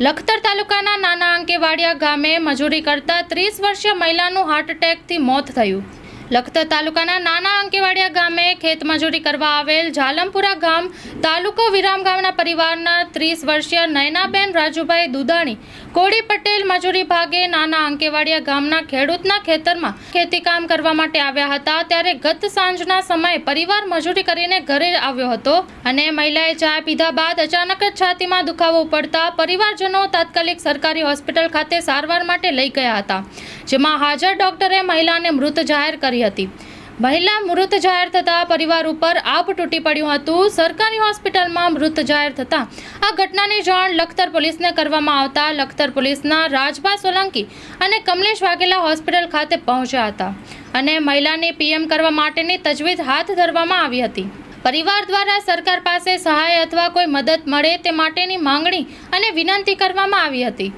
લખતર તાલુકાના નાના અંકેવાડિયા ગામે મજૂરી કરતા 30 વર્ષીય મહિલાનું હાર્ટ એટેકથી મોત થયું। લખતર તાલુકાના નાના અંકેવાડિયા ગામે ખેત મજૂરી કરવા આવેલ ઝાલમપુરા ગામ તાલુકો વિરામ ગામના પરિવારના 30 વર્ષીય નયનાબેન રાજુભાઈ દુધાણી કોડી પટેલ મજૂરી ભાગે નાના અંકેવાડિયા ગામના ખેડૂતના ખેતરમાં ખેતીકામ કરવા માટે આવ્યા હતા। ત્યારે ગત સાંજના સમયે પરિવાર મજૂરી કરીને ઘરે આવ્યો હતો અને મહિલાએ ચા પીધા બાદ અચાનક જ છાતીમાં દુખાવો પડતા પરિવારજનો તાત્કાલિક સરકારી હોસ્પિટલ ખાતે સારવાર માટે લઈ ગયા હતા, જેમાં હાજર ડોક્ટરે મહિલાને મૃત જાહેર કરી હતી। મહિલા મૃત જાહેર થતાં પરિવાર ઉપર આભ તૂટી પડ્યું હતું। સરકારી હોસ્પિટલમાં મૃત જાહેર થતાં આ ઘટનાની જાણ લખતર પોલીસને કરવામાં આવતા લખતર પોલીસના રાજભા સોલંકી અને કમલેશ વાઘેલા હોસ્પિટલ ખાતે પહોંચ્યા હતા અને મહિલાને પીએમ કરવા માટેની તજવીજ હાથ ધરવામાં આવી હતી। પરિવાર દ્વારા સરકાર પાસે સહાય અથવા કોઈ મદદ મળે તે માટેની માંગણી અને વિનંતી કરવામાં આવી હતી।